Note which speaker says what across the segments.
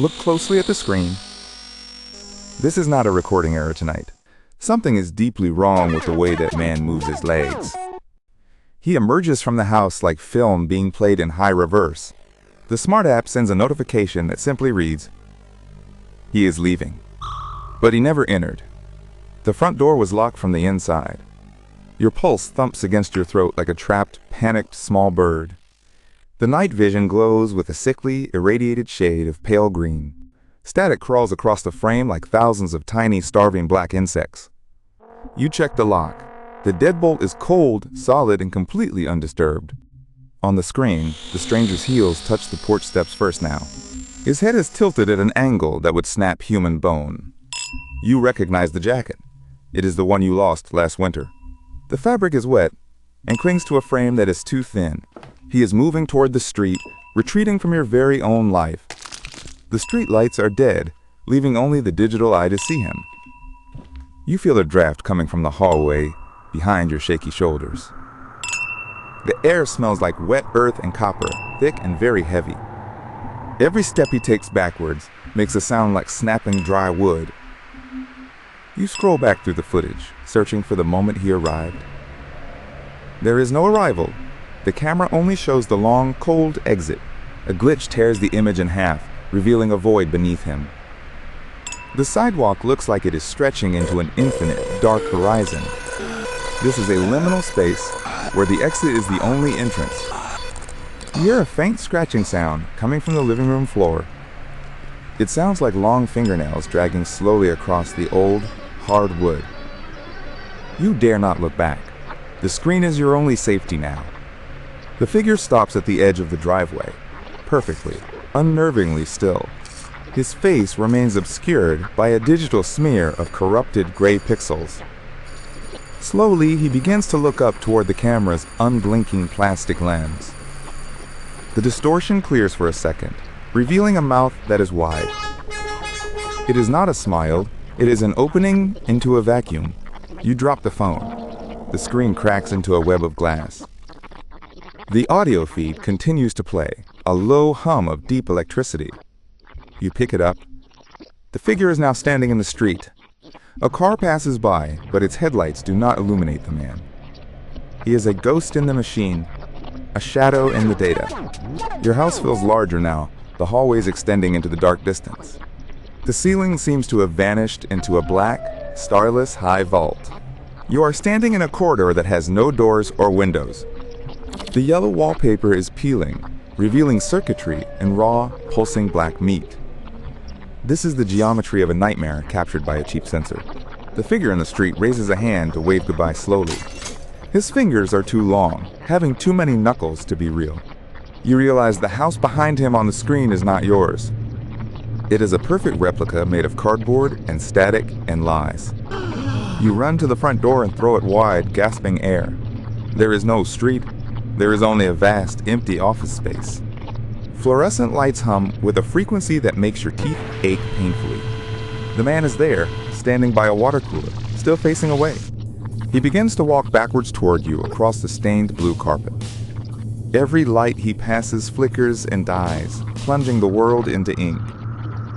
Speaker 1: Look closely at the screen. This is not a recording error tonight. Something is deeply wrong with the way that man moves his legs. He emerges from the house like film being played in high reverse. The smart app sends a notification that simply reads, "He is leaving." But he never entered. The front door was locked from the inside. Your pulse thumps against your throat like a trapped, panicked small bird. The night vision glows with a sickly, irradiated shade of pale green. Static crawls across the frame like thousands of tiny, starving black insects. You check the lock. The deadbolt is cold, solid, and completely undisturbed. On the screen, the stranger's heels touch the porch steps first now. His head is tilted at an angle that would snap human bone. You recognize the jacket. It is the one you lost last winter. The fabric is wet and clings to a frame that is too thin. He is moving toward the street, retreating from your very own life. The street lights are dead, leaving only the digital eye to see him. You feel a draft coming from the hallway behind your shaky shoulders. The air smells like wet earth and copper, thick and very heavy. Every step he takes backwards makes a sound like snapping dry wood. You scroll back through the footage, searching for the moment he arrived. There is no arrival. The camera only shows the long, cold exit. A glitch tears the image in half, revealing a void beneath him. The sidewalk looks like it is stretching into an infinite, dark horizon. This is a liminal space where the exit is the only entrance. You hear a faint scratching sound coming from the living room floor. It sounds like long fingernails dragging slowly across the old, hard wood. You dare not look back. The screen is your only safety now. The figure stops at the edge of the driveway, perfectly, unnervingly still. His face remains obscured by a digital smear of corrupted gray pixels. Slowly, he begins to look up toward the camera's unblinking plastic lens. The distortion clears for a second, revealing a mouth that is wide. It is not a smile, it is an opening into a vacuum. You drop the phone. The screen cracks into a web of glass. The audio feed continues to play, a low hum of deep electricity. You pick it up. The figure is now standing in the street. A car passes by, but its headlights do not illuminate the man. He is a ghost in the machine, a shadow in the data. Your house feels larger now, the hallways extending into the dark distance. The ceiling seems to have vanished into a black, starless high vault. You are standing in a corridor that has no doors or windows. The yellow wallpaper is peeling, revealing circuitry and raw, pulsing black meat. This is the geometry of a nightmare captured by a cheap sensor. The figure in the street raises a hand to wave goodbye slowly. His fingers are too long, having too many knuckles to be real. You realize the house behind him on the screen is not yours. It is a perfect replica made of cardboard and static and lies. You run to the front door and throw it wide, gasping air. There is no street. There is only a vast, empty office space. Fluorescent lights hum with a frequency that makes your teeth ache painfully. The man is there, standing by a water cooler, still facing away. He begins to walk backwards toward you across the stained blue carpet. Every light he passes flickers and dies, plunging the world into ink.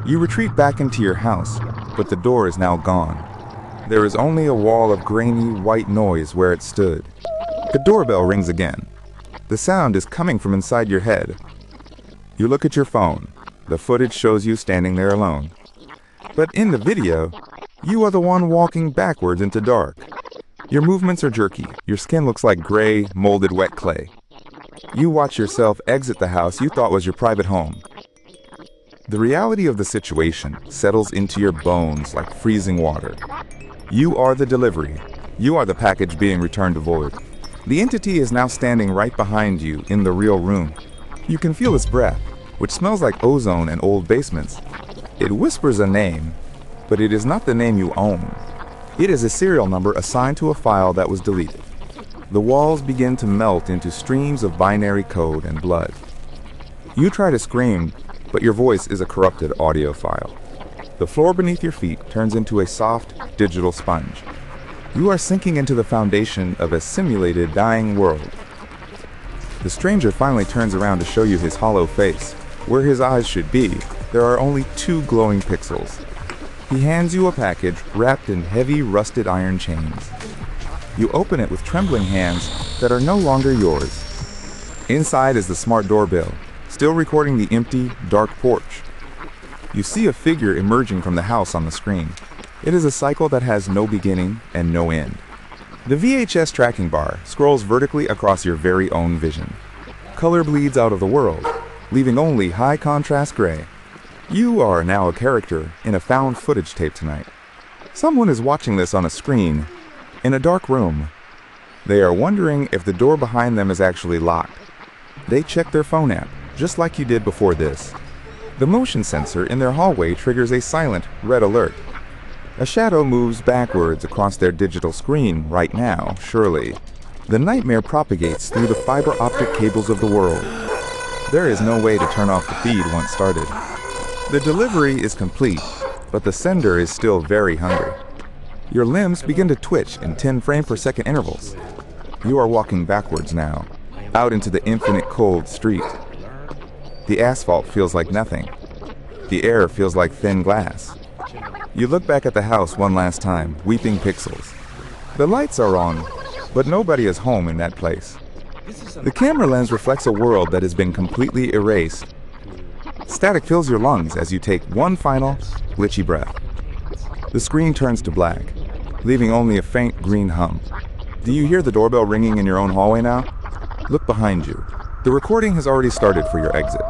Speaker 1: You retreat back into your house, but the door is now gone. There is only a wall of grainy, white noise where it stood. The doorbell rings again. The sound is coming from inside your head. You look at your phone. The footage shows you standing there alone. But in the video, you are the one walking backwards into dark. Your movements are jerky. Your skin looks like gray, molded wet clay. You watch yourself exit the house you thought was your private home. The reality of the situation settles into your bones like freezing water. You are the delivery. You are the package being returned to void. The entity is now standing right behind you in the real room. You can feel its breath, which smells like ozone and old basements. It whispers a name, but it is not the name you own. It is a serial number assigned to a file that was deleted. The walls begin to melt into streams of binary code and blood. You try to scream, but your voice is a corrupted audio file. The floor beneath your feet turns into a soft, digital sponge. You are sinking into the foundation of a simulated dying world. The stranger finally turns around to show you his hollow face. Where his eyes should be, there are only 2 glowing pixels. He hands you a package wrapped in heavy, rusted iron chains. You open it with trembling hands that are no longer yours. Inside is the smart doorbell, still recording the empty, dark porch. You see a figure emerging from the house on the screen. It is a cycle that has no beginning and no end. The VHS tracking bar scrolls vertically across your very own vision. Color bleeds out of the world, leaving only high-contrast gray. You are now a character in a found footage tape tonight. Someone is watching this on a screen in a dark room. They are wondering if the door behind them is actually locked. They check their phone app, just like you did before this. The motion sensor in their hallway triggers a silent red alert. A shadow moves backwards across their digital screen right now, surely. The nightmare propagates through the fiber optic cables of the world. There is no way to turn off the feed once started. The delivery is complete, but the sender is still very hungry. Your limbs begin to twitch in 10 frame per second intervals. You are walking backwards now, out into the infinite cold street. The asphalt feels like nothing. The air feels like thin glass. You look back at the house one last time, weeping pixels. The lights are on, but nobody is home in that place. The camera lens reflects a world that has been completely erased. Static fills your lungs as you take one final, glitchy breath. The screen turns to black, leaving only a faint green hum. Do you hear the doorbell ringing in your own hallway now? Look behind you. The recording has already started for your exit.